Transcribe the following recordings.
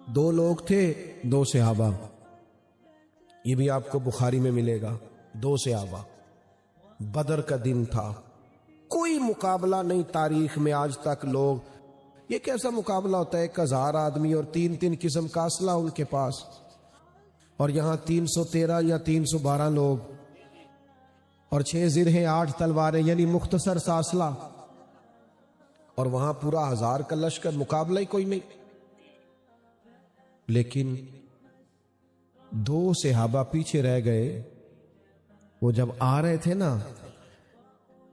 دو لوگ تھے، دو صحابہ، یہ بھی آپ کو بخاری میں ملے گا، دو صحابہ، بدر کا دن تھا، کوئی مقابلہ نہیں تاریخ میں آج تک. لوگ یہ کیسا مقابلہ ہوتا ہے، 1000 آدمی اور 3 قسم کا اسلحہ ان کے پاس، اور یہاں 313 یا 312 لوگ اور 6 زرہیں 8 تلواریں، یعنی مختصر سا اسلحہ، اور وہاں پورا 1000 کا لشکر، مقابلہ ہی کوئی نہیں. لیکن دو صحابہ پیچھے رہ گئے. وہ جب آ رہے تھے نا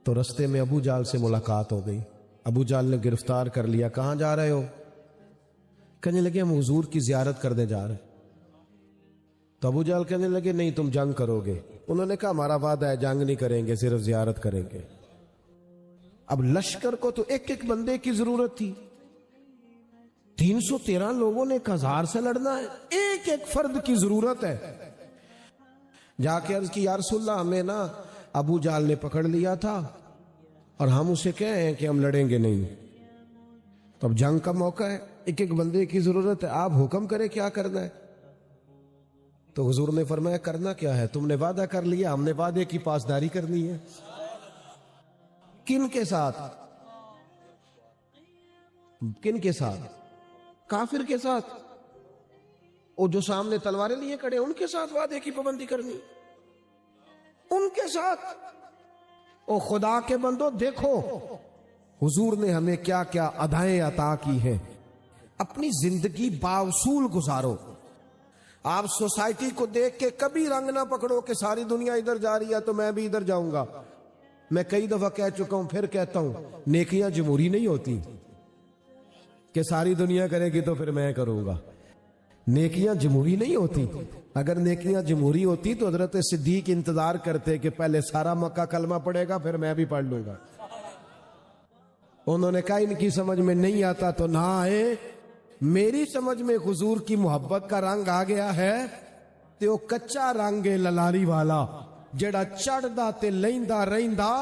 تو رستے میں ابو جال سے ملاقات ہو گئی. ابو جال نے گرفتار کر لیا. کہاں جا رہے ہو؟ کہنے لگے ہم حضور کی زیارت کرنے جا رہے. تو ابو جال کہنے لگے نہیں تم جنگ کرو گے. انہوں نے کہا ہمارا وعدہ ہے جنگ نہیں کریں گے، صرف زیارت کریں گے. اب لشکر کو تو ایک ایک بندے کی ضرورت تھی. 313 لوگوں نے 1000 سے لڑنا ہے، ایک ایک فرد کی ضرورت ہے. جا کے عرض کی یا رسول اللہ ہمیں نا ابو جال نے پکڑ لیا تھا اور ہم اسے کہے ہیں کہ ہم لڑیں گے نہیں. تو اب جنگ کا موقع ہے، ایک ایک بندے کی ضرورت ہے، آپ حکم کریں کیا کرنا ہے. تو حضور نے فرمایا کرنا کیا ہے، تم نے وعدہ کر لیا، ہم نے وعدے کی پاسداری کرنی ہے. کن کے ساتھ؟ کن کے ساتھ؟ کافر کے ساتھ. وہ جو سامنے تلواریں لیے کھڑے ان کے ساتھ وعدے کی پابندی کرنی، ان کے ساتھ. او خدا کے بندو دیکھو حضور نے ہمیں کیا کیا ادائیں عطا کی ہیں. اپنی زندگی باوصول گزارو. آپ سوسائٹی کو دیکھ کے کبھی رنگ نہ پکڑو کہ ساری دنیا ادھر جا رہی ہے تو میں بھی ادھر جاؤں گا. میں کئی دفعہ کہہ چکا ہوں، پھر کہتا ہوں، نیکیاں جمہوری نہیں ہوتی کہ ساری دنیا کرے گی تو پھر میں کروں گا. نیکیاں جمہوری نہیں ہوتی. اگر نیکیاں جمہوری ہوتی تو حضرت صدیق انتظار کرتے کہ پہلے سارا مکہ کلمہ پڑھے گا پھر میں بھی پڑھ لوں گا. انہوں نے کہا ان کی سمجھ میں نہیں آتا تو نہ آئے، میری سمجھ میں حضور کی محبت کا رنگ آ گیا ہے تے وہ کچا رنگ ہے للاری والا جڑا چڑھدا تے لیندا رہندا.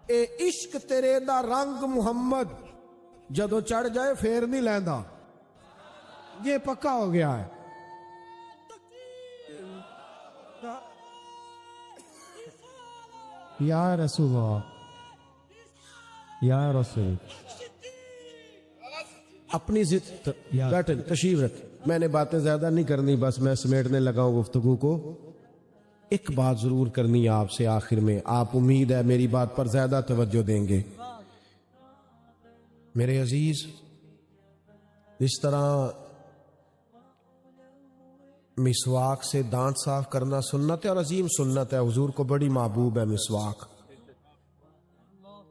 اے عشق تیرے دا رنگ محمد جدو چڑھ جائے پھر نہیں لیندا. یہ پکا ہو گیا ہے. یا رسول اللہ، یا رسول. اپنی ضد بیٹھے تشریف رکھ. میں نے باتیں زیادہ نہیں کرنی، بس میں سمیٹنے لگا ہوں گفتگو کو. ایک بات ضرور کرنی ہے آپ سے آخر میں، آپ امید ہے میری بات پر زیادہ توجہ دیں گے. میرے عزیز، اس طرح مسواک سے دانت صاف کرنا سنت ہے اور عظیم سنت ہے، حضور کو بڑی محبوب ہے مسواک.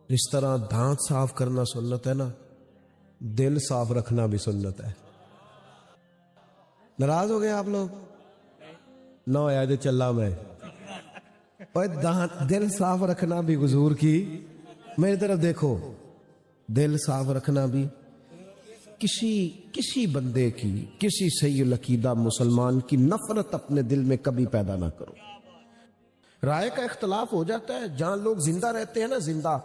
اس طرح دانت صاف کرنا سنت ہے نا، دل صاف رکھنا بھی سنت ہے. ناراض ہو گئے آپ لوگ؟ نہ ہویا دے چلا میں دل صاف رکھنا بھی حضور کی. میری طرف دیکھو، دل صاف رکھنا بھی کسی بندے کی، کسی صحیح العقیدہ مسلمان کی نفرت اپنے دل میں کبھی پیدا نہ کرو. رائے کا اختلاف ہو جاتا ہے، جہاں لوگ زندہ رہتے ہیں نا، زندہ،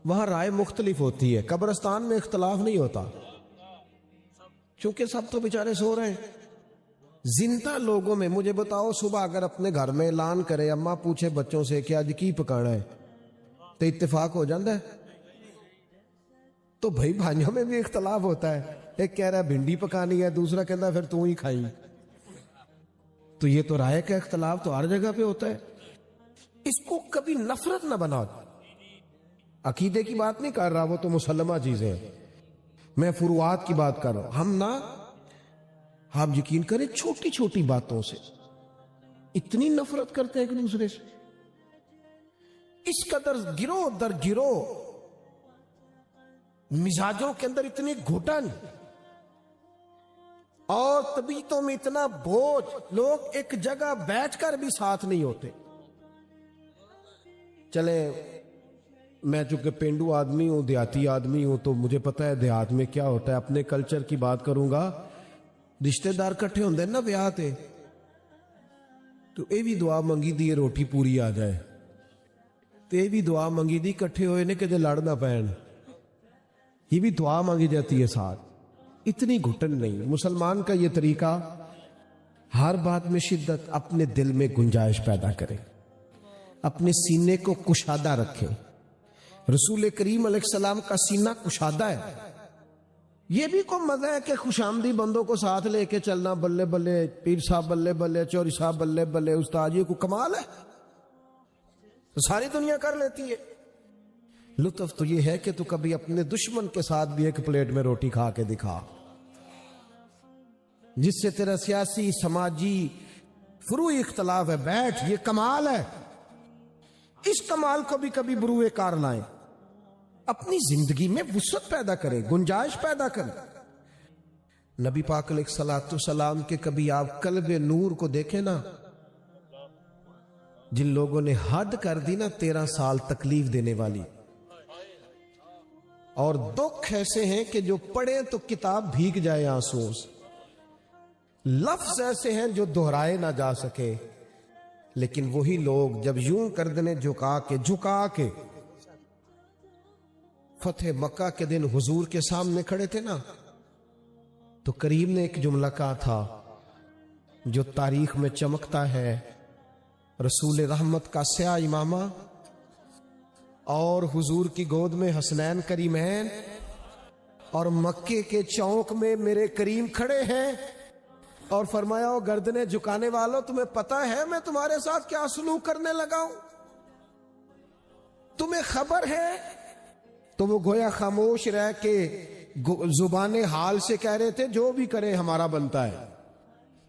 وہاں رائے مختلف ہوتی ہے. قبرستان میں اختلاف نہیں ہوتا کیونکہ سب تو بیچارے سو رہے ہیں. زندہ لوگوں میں مجھے بتاؤ، صبح اگر اپنے گھر میں اعلان کرے، اماں پوچھے بچوں سے کہ آج کی پکانا ہے، تو اتفاق ہو جاتا ہے. تو بھائی بھائیوں میں بھی اختلاف ہوتا ہے. ایک کہہ رہا ہے بھنڈی پکانی ہے، دوسرا کہتا ہے پھر تو ہی کھائی. تو یہ تو رائے کا اختلاف تو ہر جگہ پہ ہوتا ہے. اس کو کبھی نفرت نہ بناؤ. عقیدے کی بات نہیں کر رہا، وہ تو مسلمہ چیزیں ہیں، میں فروعات کی بات کر رہا ہوں. ہم نہ، آپ یقین کریں چھوٹی چھوٹی باتوں سے اتنی نفرت کرتے ہیں ایک دوسرے سے. اس قدر گروہ در گروہ مزاجوں کے اندر اتنی گھٹن اور طبیعتوں میں اتنا بوجھ، لوگ ایک جگہ بیٹھ کر بھی ساتھ نہیں ہوتے. چلے میں چونکہ پینڈو آدمی ہوں، دیہاتی آدمی ہوں، تو مجھے پتہ ہے دیہات میں کیا ہوتا ہے. اپنے کلچر کی بات کروں گا. رشتہ دار کٹھے ہوندے ہیں نا بیاہ تے، تو اے بھی دعا منگی دی روٹی پوری آ جائے، تو اے بھی دعا منگی دی کٹھے ہوئے نے کہ لڑ نہ پین. یہ بھی دعا مانگی جاتی ہے ساتھ. اتنی گھٹن نہیں. مسلمان کا یہ طریقہ ہر بات میں شدت، اپنے دل میں گنجائش پیدا کرے، اپنے سینے کو کشادہ رکھے. رسول کریم علیہ السلام کا سینہ کشادہ ہے. یہ بھی کوئی مزہ ہے کہ خوش آمدی بندوں کو ساتھ لے کے چلنا، بلے بلے پیر صاحب بلے بلے، چوری صاحب بلے بلے، استاد جی کو کمال ہے، ساری دنیا کر لیتی ہے. لطف تو یہ ہے کہ تو کبھی اپنے دشمن کے ساتھ بھی ایک پلیٹ میں روٹی کھا کے دکھا، جس سے تیرا سیاسی سماجی فروعی اختلاف ہے، بیٹھ، یہ کمال ہے. اس کمال کو بھی کبھی بروئے کار لائیں، اپنی زندگی میں وسعت پیدا کریں، گنجائش پیدا کریں. نبی پاک علیہ الصلوۃ والسلام کے کبھی آپ قلب نور کو دیکھیں نا، جن لوگوں نے حد کر دی نا 13 سال تکلیف دینے والی، اور دکھ ایسے ہیں کہ جو پڑھیں تو کتاب بھیگ جائے آنسوؤں سے، لفظ ایسے ہیں جو دہرائے نہ جا سکے. لیکن وہی لوگ جب یوں گردنیں جھکا کے فتح مکہ کے دن حضور کے سامنے کھڑے تھے نا، تو کریم نے ایک جملہ کہا تھا جو تاریخ میں چمکتا ہے. رسول رحمت کا سیاہ امامہ اور حضور کی گود میں حسنین کریمین، اور مکے کے چوک میں میرے کریم کھڑے ہیں، اور فرمایا او گردنیں جھکانے والوں، تمہیں پتا ہے میں تمہارے ساتھ کیا سلوک کرنے لگا ہوں؟ تمہیں خبر ہے؟ تو وہ گویا خاموش رہ کے زبان حال سے کہہ رہے تھے جو بھی کرے ہمارا بنتا ہے،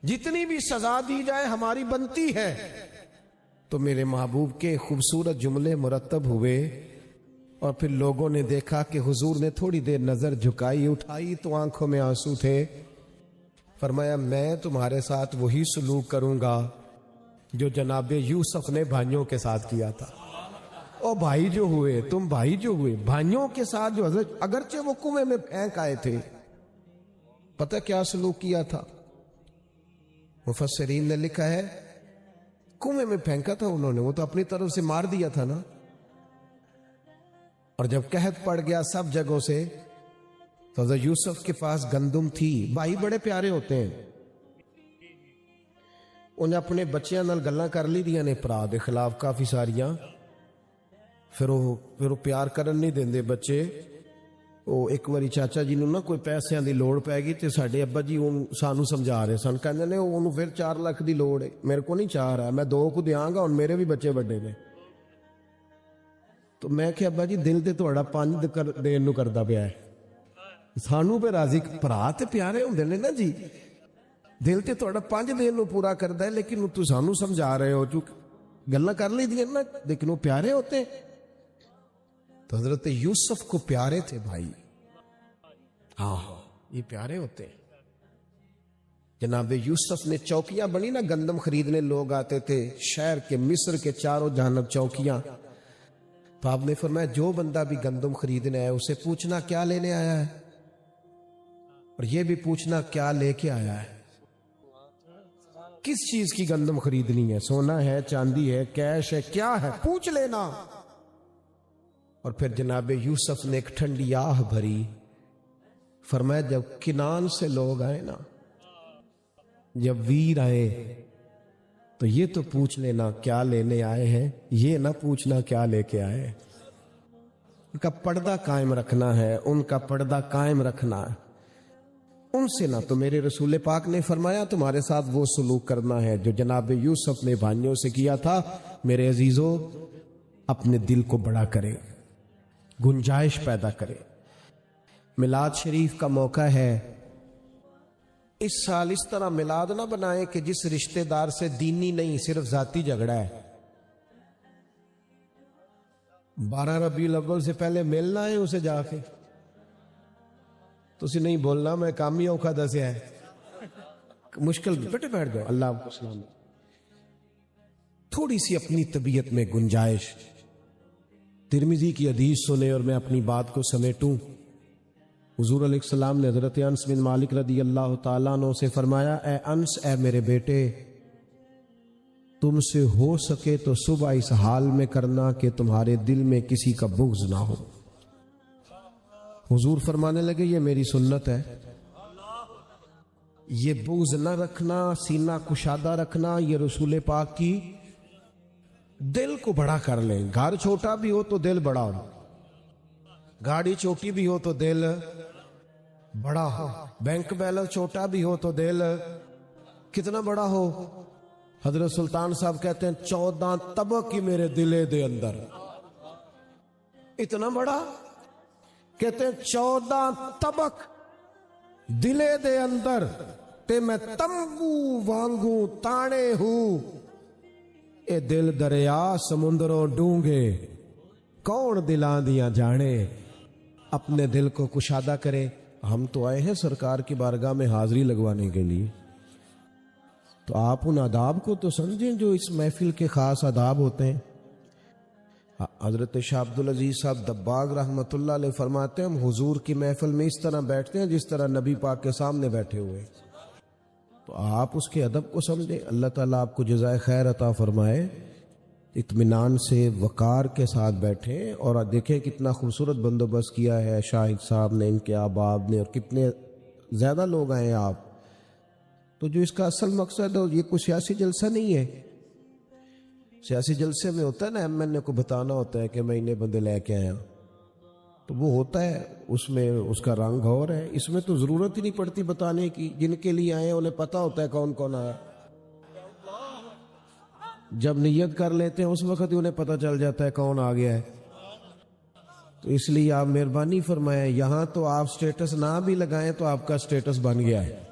جتنی بھی سزا دی جائے ہماری بنتی ہے. تو میرے محبوب کے خوبصورت جملے مرتب ہوئے، اور پھر لوگوں نے دیکھا کہ حضور نے تھوڑی دیر نظر جھکائی، اٹھائی تو آنکھوں میں آنسو تھے. فرمایا میں تمہارے ساتھ وہی سلوک کروں گا جو جناب یوسف نے بھائیوں کے ساتھ کیا تھا. اور بھائی جو ہوئے، تم بھائی جو ہوئے، بھائیوں کے ساتھ جو حضرت، اگرچہ وہ کنویں میں پھینک آئے تھے، پتہ کیا سلوک کیا تھا؟ مفسرین نے لکھا ہے کنویں میں پھینکا تھا انہوں نے، وہ تو اپنی طرف سے مار دیا تھا نا. اور جب قحط پڑ گیا سب جگہوں سے، تو حضرت یوسف کے پاس گندم تھی. بھائی بڑے پیارے ہوتے ہیں، انہیں اپنے بچیاں نال گلاں کر لی دیا نے پرا دے خلاف کافی ساریاں، پھر وہ پیار کرن نہیں دیندے بچے. وہ ایک واری چاچا جی نو نا کوئی پیسیاں دی لوڑ پے گئی تے ساڈے ابا جی سانو سمجھا رہے سن، کہندے نے انہوں پھر 4 لاکھ دی لوڑ ہے، میرے کو نہیں 4 ہے، میں 2 کو دیاں گا، ہن میرے بھی بچے بڑے نے. تو میں کہ ابا جی دل تے تہاڈا 5 دین نو کردا پیا ہے، سانو پہ راضی. بھرا تے پیارے ہوندے نے نا جی، دل تے تہاڈا 5 دین نو پورا کردا ہے، لیکن تو سانو سمجھا رہے ہو، چونکہ گلاں کر لی دیاں نا، لیکن وہ پیارے ہوتے. تو حضرت یوسف کو پیارے تھے بھائی، ہاں یہ پیارے ہوتے. جناب یوسف نے چوکیاں بنی نا، گندم خریدنے لوگ آتے تھے شہر کے، مصر کے چاروں جانب چوکیاں. تو آپ نے فرمایا جو بندہ بھی گندم خریدنے آیا اسے پوچھنا کیا لینے آیا ہے، اور یہ بھی پوچھنا کیا لے کے آیا ہے، کس چیز کی گندم خریدنی ہے، سونا ہے، چاندی ہے، کیش ہے، کیا ہے، پوچھ لینا. اور پھر جناب یوسف نے ایک ٹھنڈی آہ بھری، فرمایا جب کنان سے لوگ آئے نا، جب ویر آئے تو یہ تو پوچھ لینا کیا لینے آئے ہیں، یہ نہ پوچھنا کیا لے کے آئے. ان کا پردہ قائم رکھنا ہے، ان کا پردہ قائم رکھنا ہے ان سے نہ. تو میرے رسول پاک نے فرمایا تمہارے ساتھ وہ سلوک کرنا ہے جو جناب یوسف نے بھائیوں سے کیا تھا. میرے عزیزو، اپنے دل کو بڑا کرے، گنجائش پیدا کرے. میلاد شریف کا موقع ہے، اس سال اس طرح میلاد نہ بنائے کہ جس رشتہ دار سے دینی نہیں صرف ذاتی جھگڑا ہے. 12 ربیع الاول سے پہلے ملنا ہے اسے جا کے، تو اسے نہیں بولنا میں کام ہی اوکھا دسیا ہے، مشکل بیٹھے بیٹھ جاؤ. اللہ آپ کو سلام. تھوڑی سی اپنی طبیعت میں گنجائش. ترمذی کی حدیث سنے اور میں اپنی بات کو سمیٹوں. حضور علیہ السلام نے حضرت انس بن مالک رضی اللہ تعالیٰ عنہ سے فرمایا، اے انس، اے میرے بیٹے، تم سے ہو سکے تو صبح اس حال میں کرنا کہ تمہارے دل میں کسی کا بغض نہ ہو. حضور فرمانے لگے یہ میری سنت ہے. یہ بغض نہ رکھنا، سینہ کشادہ رکھنا، یہ رسول پاک کی دل کو بڑا کر لیں. گھر چھوٹا بھی ہو تو دل بڑا ہو، گاڑی چھوٹی بھی ہو تو دل بڑا ہو، بینک بیلنس چھوٹا بھی ہو تو دل کتنا بڑا ہو. حضرت سلطان صاحب کہتے ہیں 14 طبق کی میرے دلے دے اندر. اتنا بڑا کہتے ہیں 14 طبق دلے دے اندر تے میں تمبو وانگوں تانے ہوں. اے دل دریا سمندروں ڈونگے کون دلاں دیاں جانے. اپنے دل کو کشادہ کرے. ہم تو آئے ہیں سرکار کی بارگاہ میں حاضری لگوانے کے لیے، تو آپ ان آداب کو تو سمجھیں جو اس محفل کے خاص آداب ہوتے ہیں. حضرت شاہ عبدالعزیز صاحب دباغ رحمۃ اللہ علیہ فرماتے ہیں ہم حضور کی محفل میں اس طرح بیٹھتے ہیں جس طرح نبی پاک کے سامنے بیٹھے ہوئے. تو آپ اس کے ادب کو سمجھیں. اللہ تعالیٰ آپ کو جزائے خیر عطا فرمائے. اطمینان سے وقار کے ساتھ بیٹھیں. اور دیکھیں کتنا خوبصورت بندوبست کیا ہے شاہد صاحب نے، ان کے احباب نے، اور کتنے زیادہ لوگ آئے ہیں آپ. تو جو اس کا اصل مقصد ہے یہ کوئی سیاسی جلسہ نہیں ہے. سیاسی جلسے میں ہوتا ہے نا ایم این اے کو بتانا ہوتا ہے کہ میں انہیں بندے لے کے آیا، تو وہ ہوتا ہے اس میں اس کا رنگ اور ہے. اس میں تو ضرورت ہی نہیں پڑتی بتانے کی. جن کے لیے آئے انہیں پتہ ہوتا ہے کون کون آیا. جب نیت کر لیتے ہیں اس وقت ہی انہیں پتہ چل جاتا ہے کون آ گیا ہے. تو اس لیے آپ مہربانی فرمائیں یہاں تو آپ سٹیٹس نہ بھی لگائیں تو آپ کا سٹیٹس بن گیا ہے.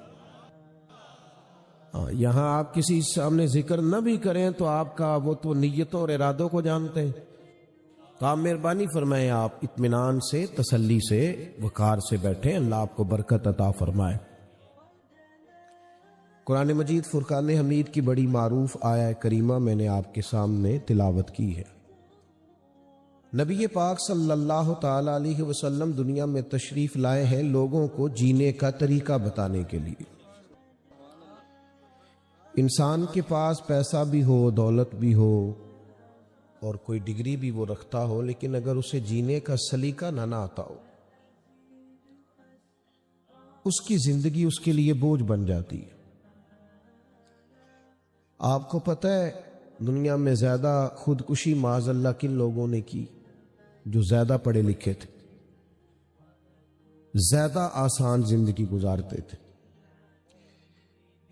یہاں آپ کسی سامنے ذکر نہ بھی کریں تو آپ کا وہ تو نیتوں اور ارادوں کو جانتے ہیں. تو آپ مہربانی فرمائیں آپ اطمینان سے، تسلی سے، وقار سے بیٹھیں. اللہ آپ کو برکت عطا فرمائے. قرآن مجید فرقان حمید کی بڑی معروف آیہ کریمہ میں نے آپ کے سامنے تلاوت کی ہے. نبی پاک صلی اللہ تعالی علیہ وسلم دنیا میں تشریف لائے ہیں لوگوں کو جینے کا طریقہ بتانے کے لیے. انسان کے پاس پیسہ بھی ہو، دولت بھی ہو، اور کوئی ڈگری بھی وہ رکھتا ہو، لیکن اگر اسے جینے کا سلیقہ نہ آتا ہو، اس کی زندگی اس کے لیے بوجھ بن جاتی ہے. آپ کو پتہ ہے دنیا میں زیادہ خودکشی معاذ اللہ کن لوگوں نے کی؟ جو زیادہ پڑھے لکھے تھے، زیادہ آسان زندگی گزارتے تھے.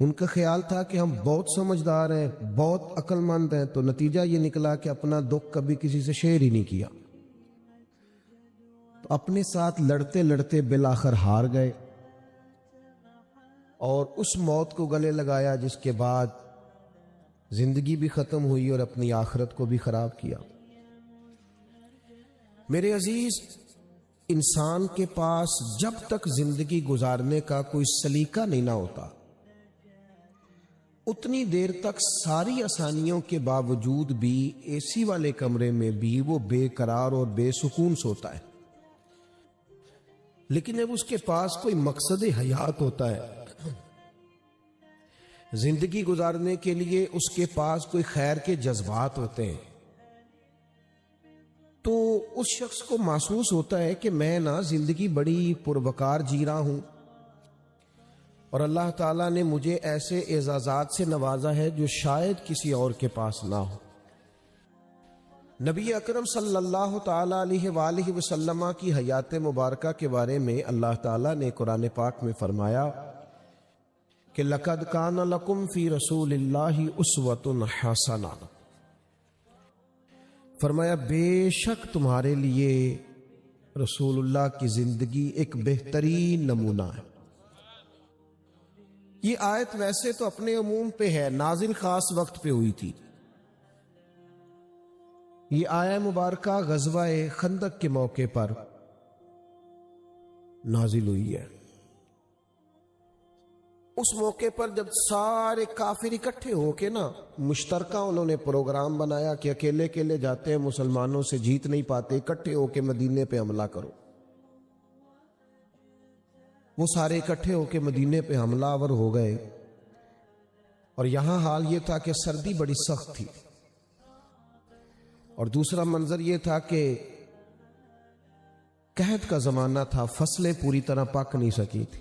ان کا خیال تھا کہ ہم بہت سمجھدار ہیں، بہت عقل مند ہیں، تو نتیجہ یہ نکلا کہ اپنا دکھ کبھی کسی سے شیئر ہی نہیں کیا. تو اپنے ساتھ لڑتے لڑتے بالآخر ہار گئے اور اس موت کو گلے لگایا جس کے بعد زندگی بھی ختم ہوئی اور اپنی آخرت کو بھی خراب کیا. میرے عزیز، انسان کے پاس جب تک زندگی گزارنے کا کوئی سلیقہ نہیں نہ ہوتا، اتنی دیر تک ساری آسانیوں کے باوجود بھی اے سی والے کمرے میں بھی وہ بے قرار اور بے سکون سوتا ہے. لیکن جب اس کے پاس کوئی مقصد حیات ہوتا ہے، زندگی گزارنے کے لیے اس کے پاس کوئی خیر کے جذبات ہوتے ہیں، تو اس شخص کو محسوس ہوتا ہے کہ میں نا زندگی بڑی پروقار جی رہا ہوں، اور اللہ تعالیٰ نے مجھے ایسے اعزازات سے نوازا ہے جو شاید کسی اور کے پاس نہ ہو. نبی اکرم صلی اللہ تعالیٰ علیہ وآلہ وسلم کی حیات مبارکہ کے بارے میں اللہ تعالیٰ نے قرآن پاک میں فرمایا کہ لَقَدْ كَانَ لَكُمْ فِي رَسُولِ اللَّهِ أُسْوَةٌ حَسَنَةٌ. فرمایا بے شک تمہارے لیے رسول اللہ کی زندگی ایک بہترین نمونہ ہے. یہ آیت ویسے تو اپنے عموم پہ ہے، نازل خاص وقت پہ ہوئی تھی. یہ آیہ مبارکہ غزوہ خندق کے موقع پر نازل ہوئی ہے. اس موقع پر جب سارے کافر اکٹھے ہو کے نا مشترکہ انہوں نے پروگرام بنایا کہ اکیلے اکیلے جاتے ہیں، مسلمانوں سے جیت نہیں پاتے، اکٹھے ہو کے مدینے پہ حملہ کرو. وہ سارے اکٹھے ہو کے مدینے پہ حملہ آور ہو گئے، اور یہاں حال یہ تھا کہ سردی بڑی سخت تھی، اور دوسرا منظر یہ تھا کہ قحط کا زمانہ تھا، فصلیں پوری طرح پک نہیں سکی تھی.